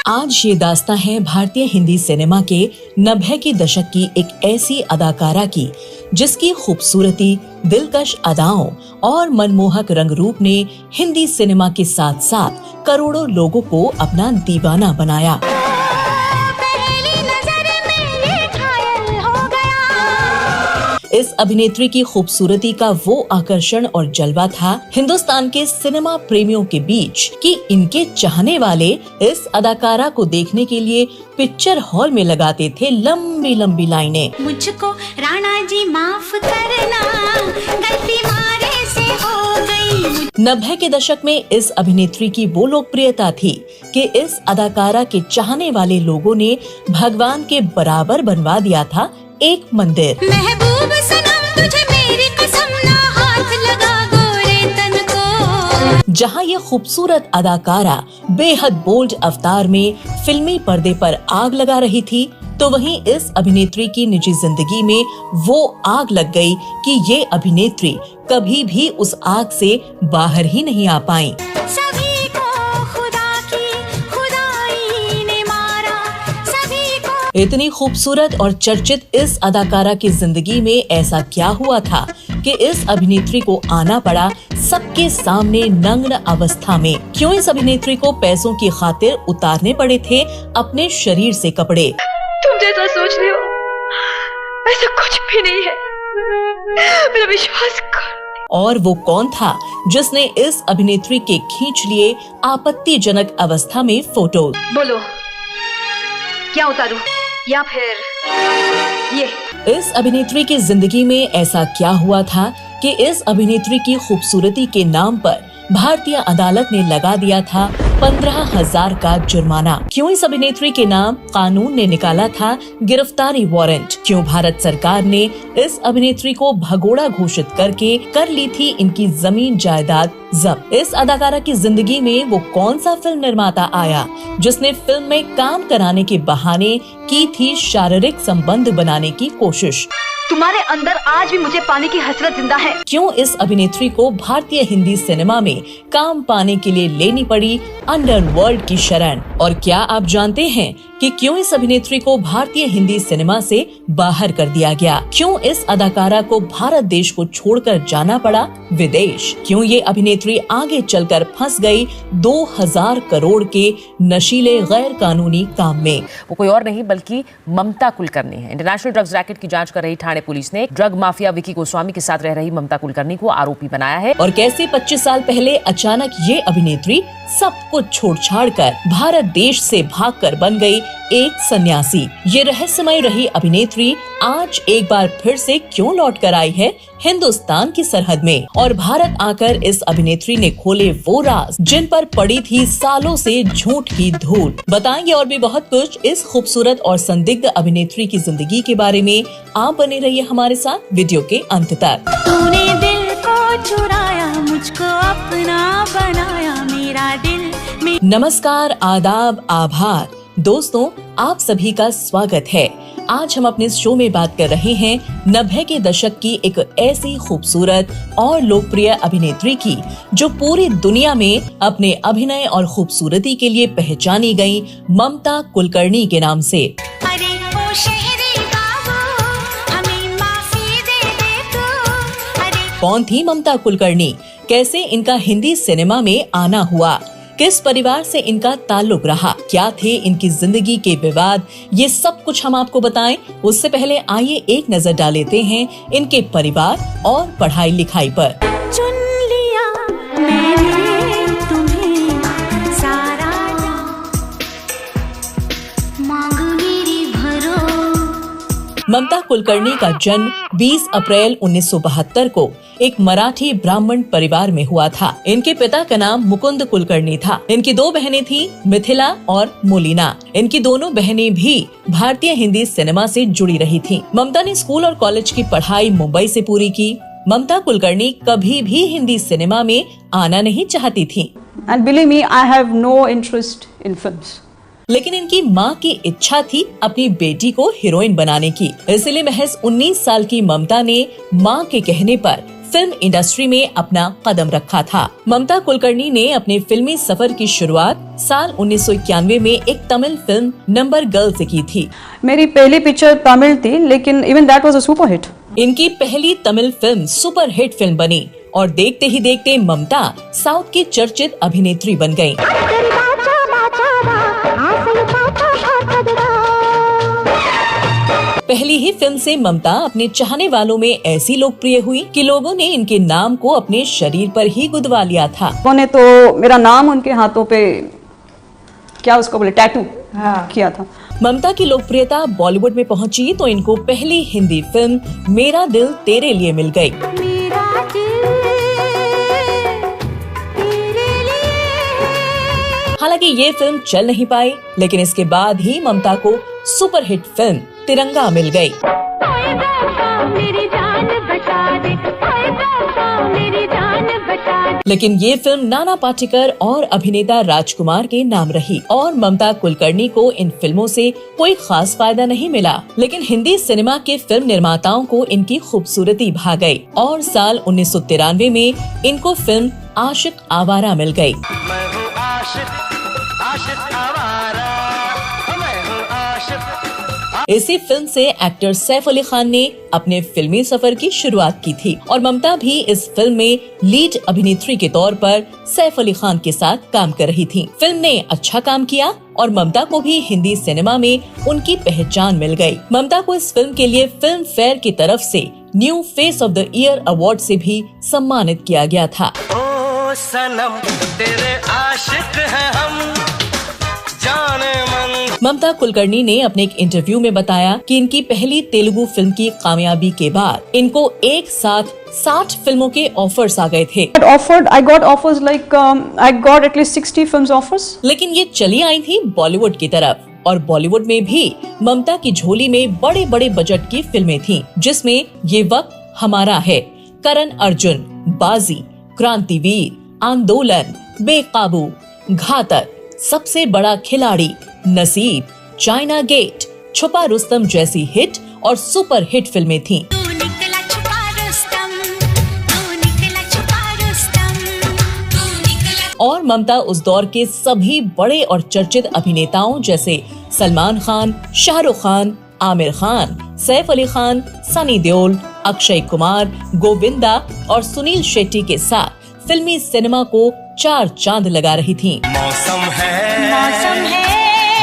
आज ये दास्तां है भारतीय हिंदी सिनेमा के 90 के दशक की एक ऐसी अदाकारा की जिसकी खूबसूरती, दिलकश अदाओं और मनमोहक रंग रूप ने हिंदी सिनेमा के साथ साथ करोड़ों लोगों को अपना दीवाना बनाया। इस अभिनेत्री की खूबसूरती का वो आकर्षण और जलवा था हिंदुस्तान के सिनेमा प्रेमियों के बीच कि इनके चाहने वाले इस अदाकारा को देखने के लिए पिक्चर हॉल में लगाते थे लंबी लंबी लाइनें। मुझको राणा जी माफ करना, गलती मारे से हो गई। 90 के दशक में इस अभिनेत्री की वो लोकप्रियता थी कि इस अदाकारा के चाहने वाले लोगों ने भगवान के बराबर बनवा दिया था एक मंदिर। महबूब सनम तुझे मेरी कसम ना हाथ लगा गोरे तन को। जहां ये खूबसूरत अदाकारा बेहद बोल्ड अवतार में फिल्मी पर्दे पर आग लगा रही थी, तो वहीं इस अभिनेत्री की निजी जिंदगी में वो आग लग गई कि ये अभिनेत्री कभी भी उस आग से बाहर ही नहीं आ पाई। सभी को खुदा की खुदाई ने मारा, सभी को। इतनी खूबसूरत और चर्चित इस अदाकारा की जिंदगी में ऐसा क्या हुआ था कि इस अभिनेत्री को आना पड़ा सबके सामने नग्न अवस्था में। क्यों इस अभिनेत्री को पैसों की खातिर उतारने पड़े थे अपने शरीर से कपड़े? तुम जैसा सोच रहे हो ऐसा कुछ भी नहीं है, मेरा विश्वास कर। और वो कौन था जिसने इस अभिनेत्री के खींच लिए आपत्तिजनक अवस्था में फोटो? बोलो, क्या उतारूं या फिर ये? इस अभिनेत्री की जिंदगी में ऐसा क्या हुआ था कि इस अभिनेत्री की खूबसूरती के नाम पर भारतीय अदालत ने लगा दिया था 15,000 का जुर्माना? क्यों इस अभिनेत्री के नाम कानून ने निकाला था गिरफ्तारी वारंट? क्यों भारत सरकार ने इस अभिनेत्री को भगोड़ा घोषित करके कर ली थी इनकी जमीन जायदाद जब्त? इस अदाकारा की जिंदगी में वो कौन सा फिल्म निर्माता आया जिसने फिल्म में काम कराने के बहाने की थी शारीरिक संबंध बनाने की कोशिश? तुम्हारे अंदर आज भी मुझे पाने की हसरत जिंदा है। क्यों इस अभिनेत्री को भारतीय हिंदी सिनेमा में काम पाने के लिए लेनी पड़ी अंडरवर्ल्ड की शरण? और क्या आप जानते हैं कि क्यों इस अभिनेत्री को भारतीय हिंदी सिनेमा से बाहर कर दिया गया? क्यों इस अदाकारा को भारत देश को छोड़कर जाना पड़ा विदेश? क्यों ये अभिनेत्री आगे चलकर फंस गई 2000 करोड़ के नशीले गैर कानूनी काम में? वो कोई और नहीं बल्कि ममता कुलकर्णी है। इंटरनेशनल ड्रग्स रैकेट की जांच कर रही ठाणे पुलिस ने ड्रग माफिया विकी गोस्वामी के साथ रह रही ममता कुलकर्णी को आरोपी बनाया है। और कैसे 25 साल पहले अचानक ये अभिनेत्री सब कुछ छोड़ छाड़ कर भारत देश से भागकर बन गई एक सन्यासी। ये रहस्यमय रही अभिनेत्री आज एक बार फिर से क्यों लौट कर आई है हिंदुस्तान की सरहद में? और भारत आकर इस अभिनेत्री ने खोले वो राज जिन पर पड़ी थी सालों से झूठ की धूल। बताएंगे और भी बहुत कुछ इस खूबसूरत और संदिग्ध अभिनेत्री की जिंदगी के बारे में। आप बने रहिए हमारे साथ वीडियो के अंत तक। तूने दिल को चुराया, मुझको अपना बनाया, मेरा दिल में। नमस्कार, आदाब, आभार दोस्तों, आप सभी का स्वागत है। आज हम अपने इस शो में बात कर रहे हैं 90 के दशक की एक ऐसी खूबसूरत और लोकप्रिय अभिनेत्री की जो पूरी दुनिया में अपने अभिनय और खूबसूरती के लिए पहचानी गई, ममता कुलकर्णी के नाम से। अरे ओ शहरी बाबू, हमें माफी दे दे तू। अरे कौन थी ममता कुलकर्णी? कैसे इनका हिंदी सिनेमा में आना हुआ? किस परिवार से इनका ताल्लुक रहा? क्या थे इनकी जिंदगी के विवाद? ये सब कुछ हम आपको बताएं। उससे पहले आइए एक नजर डाल लेते हैं इनके परिवार और पढ़ाई लिखाई पर। चुन लिया मैंने तुम्हें, सारा मांग मेरी भरो। ममता कुलकर्णी का जन्म 20 अप्रैल 1972 को एक मराठी ब्राह्मण परिवार में हुआ था। इनके पिता का नाम मुकुंद कुलकर्णी था। इनकी दो बहनें थी, मिथिला और मोलिना। इनकी दोनों बहनें भी भारतीय हिंदी सिनेमा से जुड़ी रही थीं। ममता ने स्कूल और कॉलेज की पढ़ाई मुंबई से पूरी की। ममता कुलकर्णी कभी भी हिंदी सिनेमा में आना नहीं चाहती थी। And believe me, I have no interest in films. लेकिन इनकी माँ की इच्छा थी अपनी बेटी को हीरोइन बनाने की। इसलिए महज 19 साल की ममता ने माँ के कहने पर फिल्म इंडस्ट्री में अपना कदम रखा था। ममता कुलकर्णी ने अपने फिल्मी सफर की शुरुआत साल 1991 में एक तमिल फिल्म नंबर गर्ल से की थी। मेरी पहली पिक्चर तमिल थी, लेकिन even that was a super hit. इनकी पहली Tamil film super hit film बनी और देखते ही देखते ममता साउथ की चर्चित अभिनेत्री बन गयी। पहली ही फिल्म से ममता अपने चाहने वालों में ऐसी लोकप्रिय हुई कि लोगों ने इनके नाम को अपने शरीर पर ही गुदवा लिया था। उन्होंने तो मेरा नाम उनके हाथों पे क्या उसको बोले टैटू किया था। ममता की लोकप्रियता बॉलीवुड में पहुंची तो इनको पहली हिंदी फिल्म मेरा दिल तेरे लिए मिल गई। हालांकि ये फिल्म चल नहीं पाई, लेकिन इसके बाद ही ममता को सुपरहिट फिल्म तिरंगा मिल गई। लेकिन ये फिल्म नाना पाटेकर और अभिनेता राजकुमार के नाम रही और ममता कुलकर्णी को इन फिल्मों से कोई खास फायदा नहीं मिला। लेकिन हिंदी सिनेमा के फिल्म निर्माताओं को इनकी खूबसूरती भा गई और साल 1993 में इनको फिल्म आशिक आवारा मिल गई। इसी फिल्म से एक्टर सैफ अली खान ने अपने फिल्मी सफर की शुरुआत की थी और ममता भी इस फिल्म में लीड अभिनेत्री के तौर पर सैफ अली खान के साथ काम कर रही थी। फिल्म ने अच्छा काम किया और ममता को भी हिंदी सिनेमा में उनकी पहचान मिल गई। ममता को इस फिल्म के लिए फिल्म फेयर की तरफ से new face of the year award से भी सम्मानित किया गया था। ओ सनम तेरे आशिक हैं हम, जाने मन। ममता कुलकर्णी ने अपने एक इंटरव्यू में बताया कि इनकी पहली तेलुगु फिल्म की कामयाबी के बाद इनको एक साथ 60 फिल्मों के ऑफर्स आ गए थे। I got offers like I got at least 60 films offers. लेकिन ये चली आई थी बॉलीवुड की तरफ और बॉलीवुड में भी ममता की झोली में बड़े बड़े बजट की फिल्में थीं, जिसमें ये वक्त हमारा है, करण अर्जुन, बाजी, क्रांतिवीर, आंदोलन, बेकाबू, घातक, सबसे बड़ा खिलाड़ी, नसीब, चाइना गेट, छुपा रुस्तम जैसी हिट और सुपर हिट फिल्में थीं। और ममता उस दौर के सभी बड़े और चर्चित अभिनेताओं जैसे सलमान खान, शाहरुख खान, आमिर खान, सैफ अली खान, सनी देओल, अक्षय कुमार, गोविंदा और सुनील शेट्टी के साथ फिल्मी सिनेमा को 4 चांद लगा रही थीं। मौसम है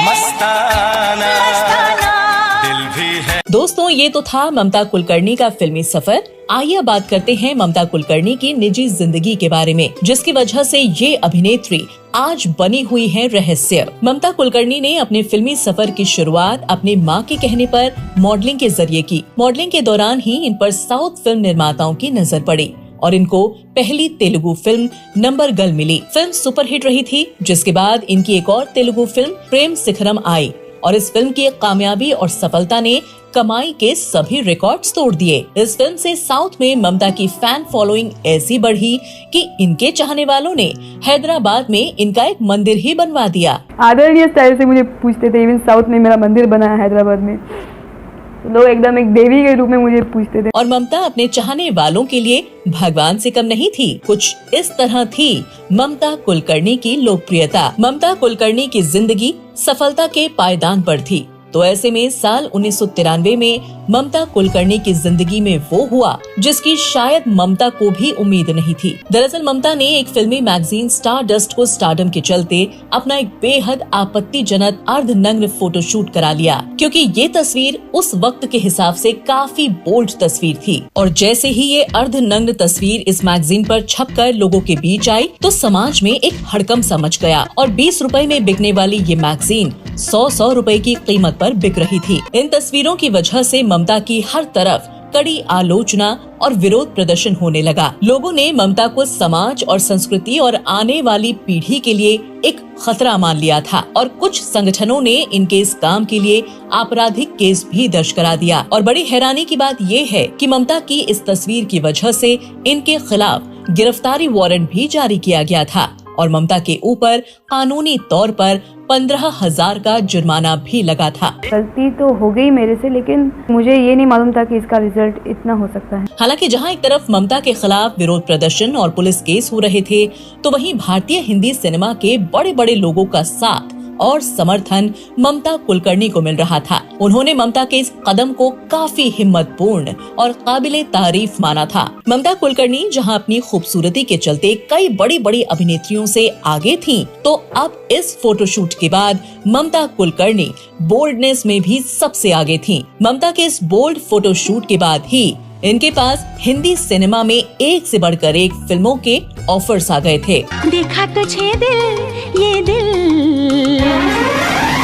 मस्ताना, दिल भी है। दोस्तों, ये तो था ममता कुलकर्णी का फिल्मी सफर। आइए बात करते हैं ममता कुलकर्णी की निजी जिंदगी के बारे में, जिसकी वजह से ये अभिनेत्री आज बनी हुई है रहस्य। ममता कुलकर्णी ने अपने फिल्मी सफर की शुरुआत अपनी मां के कहने पर मॉडलिंग के जरिए की। मॉडलिंग के दौरान ही इन पर साउथ फिल्म निर्माताओं की नजर पड़ी और इनको पहली तेलुगु फिल्म नंबर गर्ल मिली। फिल्म सुपरहिट रही थी, जिसके बाद इनकी एक और तेलुगु फिल्म प्रेम शिखरम आई और इस फिल्म की कामयाबी और सफलता ने कमाई के सभी रिकॉर्ड्स तोड़ दिए। इस फिल्म से साउथ में ममता की फैन फॉलोइंग ऐसी बढ़ी कि इनके चाहने वालों ने हैदराबाद में इनका एक मंदिर ही बनवा दिया। आदरणीय स्टाइल से मुझे पूछते थे, इवन साउथ में मेरा मंदिर बना है हैदराबाद में, लोग एकदम एक देवी के रूप में मुझे पूछते थे। और ममता अपने चाहने वालों के लिए भगवान से कम नहीं थी। कुछ इस तरह थी ममता कुलकर्णी की लोकप्रियता। ममता कुलकर्णी की जिंदगी सफलता के पायदान पर थी, तो ऐसे में साल 1993 में ममता कुलकर्णी की जिंदगी में वो हुआ जिसकी शायद ममता को भी उम्मीद नहीं थी। दरअसल ममता ने एक फिल्मी मैगजीन स्टार डस्ट को स्टारडम के चलते अपना एक बेहद आपत्तिजनक अर्धनग्न फोटोशूट करा लिया, क्योंकि ये तस्वीर उस वक्त के हिसाब से काफी बोल्ड तस्वीर थी। और जैसे ही ये अर्धनग्न तस्वीर इस मैगजीन पर छपकर लोगों के बीच आई तो समाज में एक हड़कंप सा मच गया और 20 रुपए में बिकने वाली ये मैगजीन 100 रुपए की कीमत पर बिक रही थी। इन तस्वीरों की वजह से ममता की हर तरफ कड़ी आलोचना और विरोध प्रदर्शन होने लगा। लोगों ने ममता को समाज और संस्कृति और आने वाली पीढ़ी के लिए एक खतरा मान लिया था और कुछ संगठनों ने इनके इस काम के लिए आपराधिक केस भी दर्ज करा दिया। और बड़ी हैरानी की बात ये है कि ममता की इस तस्वीर की वजह से इनके खिलाफ गिरफ्तारी वारंट भी जारी किया गया था और ममता के ऊपर कानूनी तौर पर 15,000 का जुर्माना भी लगा था। गलती तो हो गई मेरे से, लेकिन मुझे ये नहीं मालूम था कि इसका रिजल्ट इतना हो सकता है। हालांकि जहां एक तरफ ममता के खिलाफ विरोध प्रदर्शन और पुलिस केस हो रहे थे, तो वहीं भारतीय हिंदी सिनेमा के बड़े बड़े लोगों का साथ और समर्थन ममता कुलकर्णी को मिल रहा था। उन्होंने ममता के इस कदम को काफी हिम्मतपूर्ण और काबिले तारीफ माना था। ममता कुलकर्णी जहां अपनी खूबसूरती के चलते कई बड़ी बड़ी अभिनेत्रियों से आगे थीं, तो अब इस फोटोशूट के बाद ममता कुलकर्णी बोल्डनेस में भी सबसे आगे थीं। ममता के इस बोल्ड फोटोशूट के बाद ही इनके पास हिंदी सिनेमा में एक से बढ़कर एक फिल्मों के ऑफर्स आ गए थे। देखा तुझे दिल, ये दिल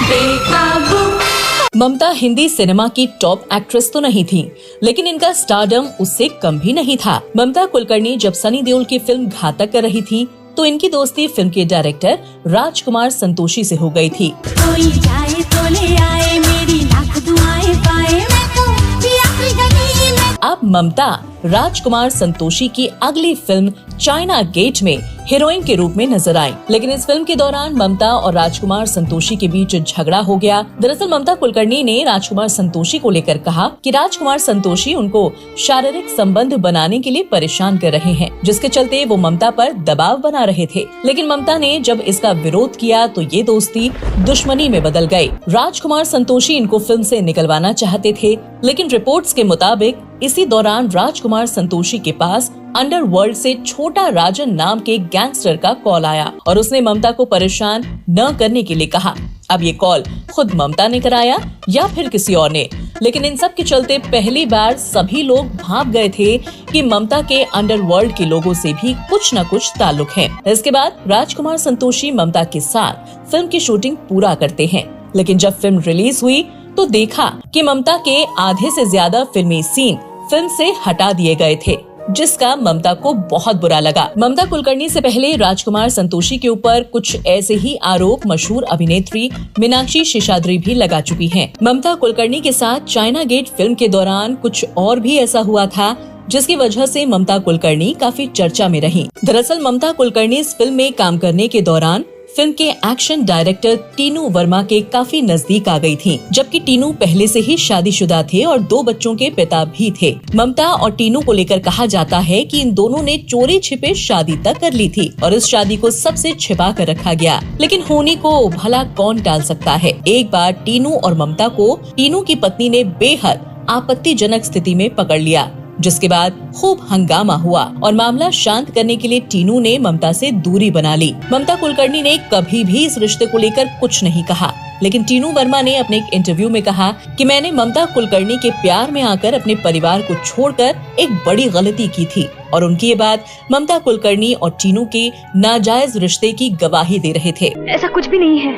बेकाबू। ममता हिंदी सिनेमा की टॉप एक्ट्रेस तो नहीं थी, लेकिन इनका स्टारडम उससे कम भी नहीं था। ममता कुलकर्णी जब सनी देओल की फिल्म घातक कर रही थी, तो इनकी दोस्ती फिल्म के डायरेक्टर राजकुमार संतोषी से हो गई थी। कोई जाए तो ले आए, मेरी लाख दुआएं पाए, मैं तो आखिरी गली में। अब ममता राजकुमार संतोषी की अगली फिल्म चाइना गेट में हीरोइन के रूप में नजर आई, लेकिन इस फिल्म के दौरान ममता और राजकुमार संतोषी के बीच झगड़ा हो गया। दरअसल ममता कुलकर्णी ने राजकुमार संतोषी को लेकर कहा कि राजकुमार संतोषी उनको शारीरिक संबंध बनाने के लिए परेशान कर रहे हैं, जिसके चलते वो ममता पर दबाव बना रहे थे। लेकिन ममता ने जब इसका विरोध किया तो ये दोस्ती दुश्मनी में बदल गई। राजकुमार संतोषी इनको फिल्म से निकलवाना चाहते थे, लेकिन रिपोर्ट्स के मुताबिक इसी दौरान राजकुमार संतोषी के पास अंडरवर्ल्ड से छोटा राजन नाम के गैंगस्टर का कॉल आया और उसने ममता को परेशान न करने के लिए कहा। अब ये कॉल खुद ममता ने कराया या फिर किसी और ने, लेकिन इन सब के चलते पहली बार सभी लोग भाप गए थे कि ममता के अंडरवर्ल्ड के लोगों से भी कुछ न कुछ ताल्लुक है। इसके बाद राजकुमार संतोषी ममता के साथ फिल्म की शूटिंग पूरा करते हैं, लेकिन जब फिल्म रिलीज हुई तो देखा कि ममता के आधे से ज्यादा फिल्मी सीन फिल्म से हटा दिए गए थे, जिसका ममता को बहुत बुरा लगा। ममता कुलकर्णी से पहले राजकुमार संतोषी के ऊपर कुछ ऐसे ही आरोप मशहूर अभिनेत्री मीनाक्षी शेषाद्री भी लगा चुकी हैं। ममता कुलकर्णी के साथ चाइना गेट फिल्म के दौरान कुछ और भी ऐसा हुआ था, जिसकी वजह से ममता कुलकर्णी काफी चर्चा में रही। दरअसल ममता कुलकर्णी इस फिल्म में काम करने के दौरान फिल्म के एक्शन डायरेक्टर टीनू वर्मा के काफी नजदीक आ गई थीं, जबकि टीनू पहले से ही शादीशुदा थे और 2 बच्चों के पिता भी थे। ममता और टीनू को लेकर कहा जाता है कि इन दोनों ने चोरी छिपे शादी तक कर ली थी और इस शादी को सबसे छिपा कर रखा गया, लेकिन होने को भला कौन टाल सकता है। एक बार टीनू और ममता को टीनू की पत्नी ने बेहद आपत्तिजनक स्थिति में पकड़ लिया, जिसके बाद खूब हंगामा हुआ और मामला शांत करने के लिए टीनू ने ममता से दूरी बना ली। ममता कुलकर्णी ने कभी भी इस रिश्ते को लेकर कुछ नहीं कहा, लेकिन टीनू वर्मा ने अपने एक इंटरव्यू में कहा कि मैंने ममता कुलकर्णी के प्यार में आकर अपने परिवार को छोड़कर एक बड़ी गलती की थी, और उनकी ये बात ममता कुलकर्णी और टीनू के नाजायज रिश्ते की गवाही दे रहे थे। ऐसा कुछ भी नहीं है,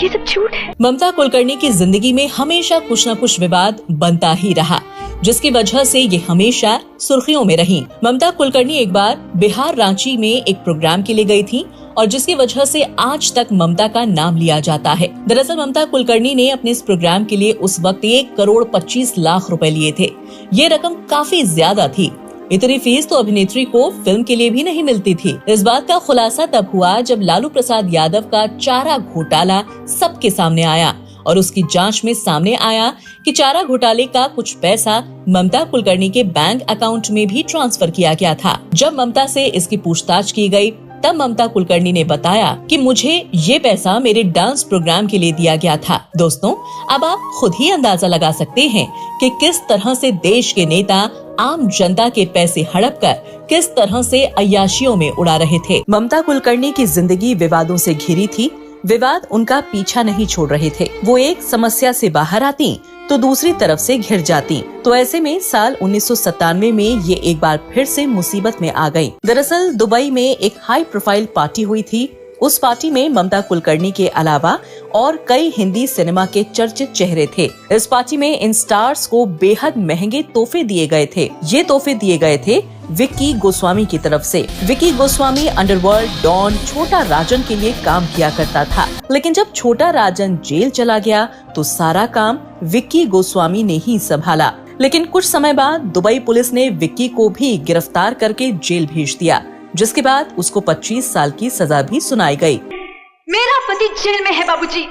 ये सब झूठ है। ममता कुलकर्णी की जिंदगी में हमेशा कुछ न कुछ विवाद बनता ही रहा, जिसकी वजह से ये हमेशा सुर्खियों में रही। ममता कुलकर्णी एक बार बिहार रांची में एक प्रोग्राम के लिए गई थी और जिसकी वजह से आज तक ममता का नाम लिया जाता है। दरअसल ममता कुलकर्णी ने अपने इस प्रोग्राम के लिए उस वक्त 1,25,00,000 रुपए लिए थे। ये रकम काफी ज्यादा थी। इतनी फीस तो अभिनेत्री को फिल्म के लिए भी नहीं मिलती थी। इस बात का खुलासा तब हुआ जब लालू प्रसाद यादव का चारा घोटाला सबके सामने आया और उसकी जांच में सामने आया कि चारा घोटाले का कुछ पैसा ममता कुलकर्णी के बैंक अकाउंट में भी ट्रांसफर किया गया था। जब ममता से इसकी पूछताछ की गई, तब ममता कुलकर्णी ने बताया कि मुझे ये पैसा मेरे डांस प्रोग्राम के लिए दिया गया था। दोस्तों, अब आप खुद ही अंदाजा लगा सकते हैं कि किस तरह से देश के नेता आम जनता के पैसे हड़प कर किस तरह से अय्याशियों में उड़ा रहे थे। ममता कुलकर्णी की जिंदगी विवादों से घिरी थी। विवाद उनका पीछा नहीं छोड़ रहे थे। वो एक समस्या से बाहर आती तो दूसरी तरफ से घिर जाती। तो ऐसे में साल 1997 में ये एक बार फिर से मुसीबत में आ गई। दरअसल दुबई में एक हाई प्रोफाइल पार्टी हुई थी। उस पार्टी में ममता कुलकर्णी के अलावा और कई हिंदी सिनेमा के चर्चित चेहरे थे। इस पार्टी में इन स्टार्स को बेहद महंगे तोहफे दिए गए थे। ये तोहफे दिए गए थे विक्की गोस्वामी की तरफ से। विक्की गोस्वामी अंडरवर्ल्ड डॉन छोटा राजन के लिए काम किया करता था, लेकिन जब छोटा राजन जेल चला गया तो सारा काम विक्की गोस्वामी ने ही संभाला। लेकिन कुछ समय बाद दुबई पुलिस ने विक्की को भी गिरफ्तार करके जेल भेज दिया, जिसके बाद उसको 25 साल की सजा भी सुनाई गई। मेरा पति जेल में है बाबूजी।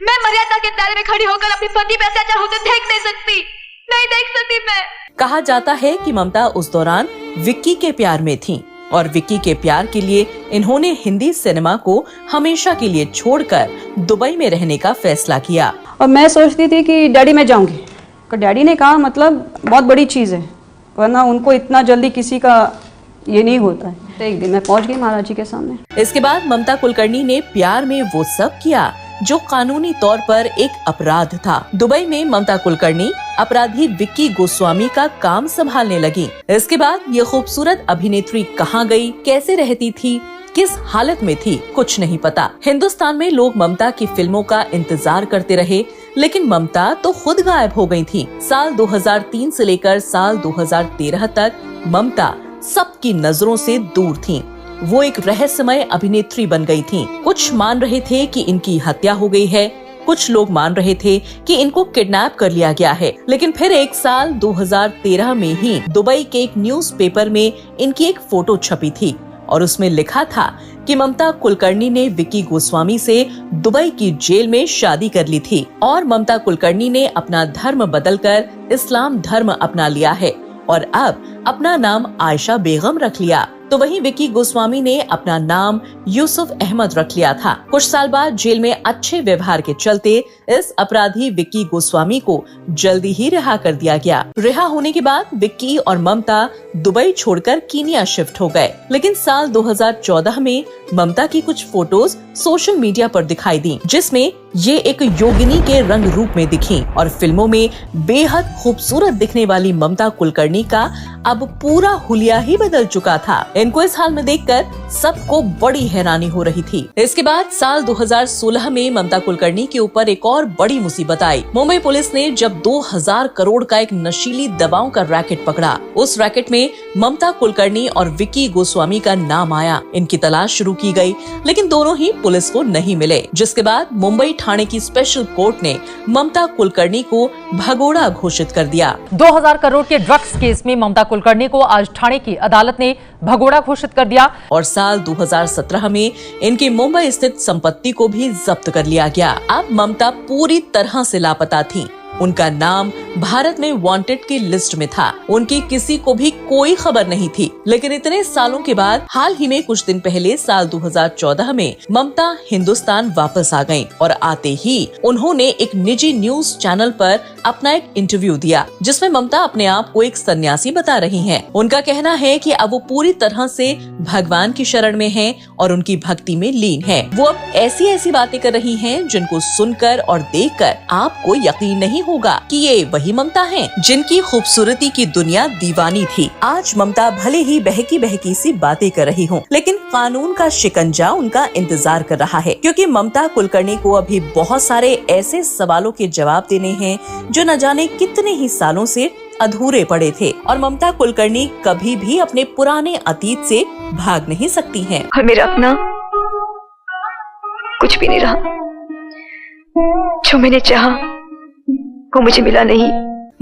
मैं मर्यादा के दायरे में खड़ी होकर अपने पति पे अत्याचार होते देख नहीं सकती मैं। कहा जाता है कि ममता उस दौरान विक्की के प्यार में थीं और विक्की के प्यार के लिए इन्होंने हिंदी सिनेमा को हमेशा के लिए छोड़कर दुबई में रहने का फैसला किया। और मैं सोचती थी कि डैडी मैं जाऊंगी, तो डैडी ने कहा मतलब बहुत बड़ी चीज़ है, वरना उनको इतना जल्दी किसी का ये नहीं होता है। तो एक दिन मैं पहुंच गई महाराज जी के सामने। इसके बाद ममता कुलकर्णी ने प्यार में वो सब किया जो कानूनी तौर पर एक अपराध था। दुबई में ममता कुलकर्णी अपराधी विक्की गोस्वामी का काम संभालने लगी। इसके बाद ये खूबसूरत अभिनेत्री कहाँ गई, कैसे रहती थी, किस हालत में थी, कुछ नहीं पता। हिंदुस्तान में लोग ममता की फिल्मों का इंतजार करते रहे, लेकिन ममता तो खुद गायब हो गई थी। साल 2003 से लेकर साल 2013 तक ममता सबकी नजरों से दूर थीं। वो एक रहस्यमय अभिनेत्री बन गई थीं। कुछ मान रहे थे कि इनकी हत्या हो गई है, कुछ लोग मान रहे थे कि इनको किडनैप कर लिया गया है। लेकिन फिर एक साल 2013 में ही दुबई के एक न्यूज़पेपर में इनकी एक फोटो छपी थी और उसमें लिखा था कि ममता कुलकर्णी ने विक्की गोस्वामी से दुबई की जेल में शादी कर ली थी और ममता कुलकर्णी ने अपना धर्म बदलकर इस्लाम धर्म अपना लिया है और अब अपना नाम आयशा बेगम रख लिया। तो वहीं विक्की गोस्वामी ने अपना नाम यूसुफ अहमद रख लिया था। कुछ साल बाद जेल में अच्छे व्यवहार के चलते इस अपराधी विक्की गोस्वामी को जल्दी ही रिहा कर दिया गया। रिहा होने के बाद विक्की और ममता दुबई छोड़कर कीनिया शिफ्ट हो गए। लेकिन साल 2014 में ममता की कुछ फोटोज सोशल मीडिया पर दिखाई दी, जिसमें ये एक योगिनी के रंग रूप में दिखी और फिल्मों में बेहद खूबसूरत दिखने वाली ममता कुलकर्णी का अब पूरा हुलिया ही बदल चुका था। इनको इस हाल में देखकर सबको बड़ी हैरानी हो रही थी। इसके बाद साल 2016 में ममता कुलकर्णी के ऊपर एक और बड़ी मुसीबत आई। मुंबई पुलिस ने जब 2000 करोड़ का एक नशीली दवाओं का रैकेट पकड़ा। उस रैकेट में ममता कुलकर्णी और विक्की गोस्वामी का नाम आया। इनकी तलाश शुरू की गई, लेकिन दोनों ही पुलिस को नहीं मिले, जिसके बाद मुंबई थाने की स्पेशल कोर्ट ने ममता कुलकर्णी को भगोड़ा घोषित कर दिया। 2000 करोड़ के ड्रग्स केस में ममता कुलकर्णी को आज ठाणे की अदालत ने भगोड़ा घोषित कर दिया और साल 2017 में इनकी मुंबई स्थित संपत्ति को भी जब्त कर लिया गया। अब ममता पूरी तरह से लापता थी। उनका नाम भारत में वांटेड की लिस्ट में था। उनकी किसी को भी कोई खबर नहीं थी। लेकिन इतने सालों के बाद हाल ही में कुछ दिन पहले साल 2014 में ममता हिंदुस्तान वापस आ गईं और आते ही उन्होंने एक निजी न्यूज चैनल पर अपना एक इंटरव्यू दिया, जिसमें ममता अपने आप को एक सन्यासी बता रही हैं। उनका कहना है कि अब वो पूरी तरह से भगवान की शरण में हैं और उनकी भक्ति में लीन हैं। वो अब ऐसी बातें कर रही हैं जिनको सुनकर और देखकर आपको यकीन नहीं होगा कि ये वही ममता हैं जिनकी खूबसूरती की दुनिया दीवानी थी। आज ममता भले ही बहकी बहकी सी बातें कर रही हों, लेकिन कानून का शिकंजा उनका इंतजार कर रहा है, क्योंकि ममता कुलकर्णी को अभी बहुत सारे ऐसे सवालों के जवाब देने हैं जो न जाने कितने ही सालों से अधूरे पड़े थे और ममता कुलकर्णी कभी भी अपने पुराने अतीत से भाग नहीं सकती हैं। और मेरा अपना कुछ भी नहीं रहा। जो मैंने चाहा वो मुझे मिला नहीं।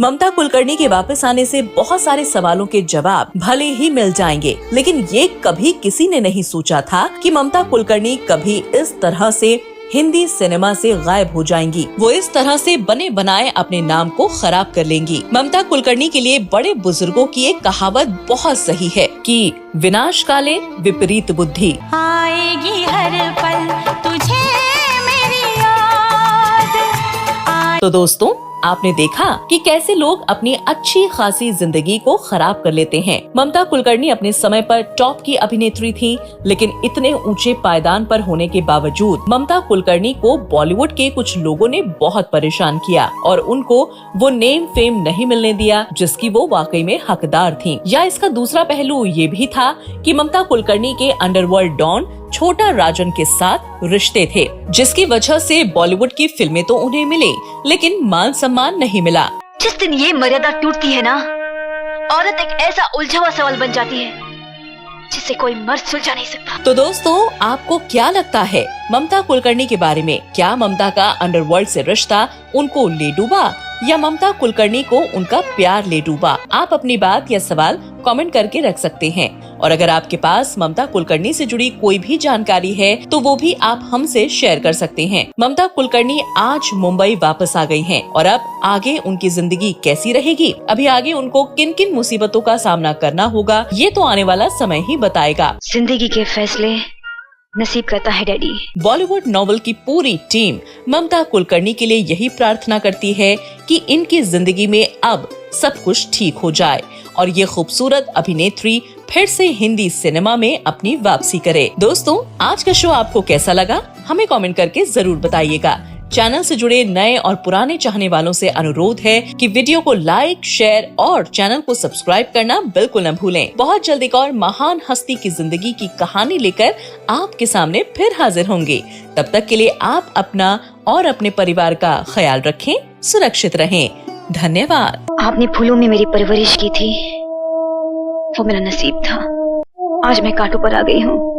ममता कुलकर्णी के वापस आने से बहुत सारे सवालों के जवाब भले ही मिल जाएंगे, लेकिन ये कभी किसी ने नहीं सोचा था कि ममता कुलकर्णी कभी इस तरह से हिंदी सिनेमा से गायब हो जाएंगी। वो इस तरह से बने बनाए अपने नाम को खराब कर लेंगी। ममता कुलकर्णी के लिए बड़े बुजुर्गों की एक कहावत बहुत सही है कि विनाश काले विपरीत बुद्धि। आएगी हर पल तुझे मेरी याद। तो दोस्तों, आपने देखा कि कैसे लोग अपनी अच्छी खासी जिंदगी को खराब कर लेते हैं। ममता कुलकर्णी अपने समय पर टॉप की अभिनेत्री थी, लेकिन इतने ऊंचे पायदान पर होने के बावजूद ममता कुलकर्णी को बॉलीवुड के कुछ लोगों ने बहुत परेशान किया और उनको वो नेम फेम नहीं मिलने दिया जिसकी वो वाकई में हकदार थी। या इसका दूसरा पहलू ये भी था कि ममता कुलकर्णी के अंडरवर्ल्ड डॉन छोटा राजन के साथ रिश्ते थे, जिसकी वजह से बॉलीवुड की फिल्में तो उन्हें मिले, लेकिन मान सम्मान नहीं मिला। जिस दिन ये मर्यादा टूटती है ना, औरत एक ऐसा उलझा हुआ सवाल बन जाती है जिसे कोई मर्द सुलझा नहीं सकता। तो दोस्तों, आपको क्या लगता है ममता कुलकर्णी के बारे में? क्या ममता का अंडरवर्ल्ड से रिश्ता उनको ले डूबा या ममता कुलकर्णी को उनका प्यार ले डूबा? आप अपनी बात या सवाल कमेंट करके रख सकते हैं। और अगर आपके पास ममता कुलकर्णी से जुड़ी कोई भी जानकारी है तो वो भी आप हमसे शेयर कर सकते हैं। ममता कुलकर्णी आज मुंबई वापस आ गई हैं और अब आगे उनकी जिंदगी कैसी रहेगी, अभी आगे उनको किन किन मुसीबतों का सामना करना होगा, ये तो आने वाला समय ही बताएगा। जिंदगी के फैसले नसीब करता है डैडी। बॉलीवुड नॉवेल की पूरी टीम ममता कुलकर्णी के लिए यही प्रार्थना करती है कि इनकी जिंदगी में अब सब कुछ ठीक हो जाए और ये खूबसूरत अभिनेत्री फिर से हिंदी सिनेमा में अपनी वापसी करे। दोस्तों, आज का शो आपको कैसा लगा हमें कमेंट करके जरूर बताइएगा। चैनल से जुड़े नए और पुराने चाहने वालों से अनुरोध है कि वीडियो को लाइक, शेयर और चैनल को सब्सक्राइब करना बिल्कुल न भूलें। बहुत जल्द एक और महान हस्ती की जिंदगी की कहानी लेकर आपके सामने फिर हाजिर होंगे। तब तक के लिए आप अपना और अपने परिवार का ख्याल रखें, सुरक्षित रहें। धन्यवाद। आपने फूलों में मेरी परवरिश की थी, वो मेरा नसीब था। आज मैं कांटों पर आ गई हूँ।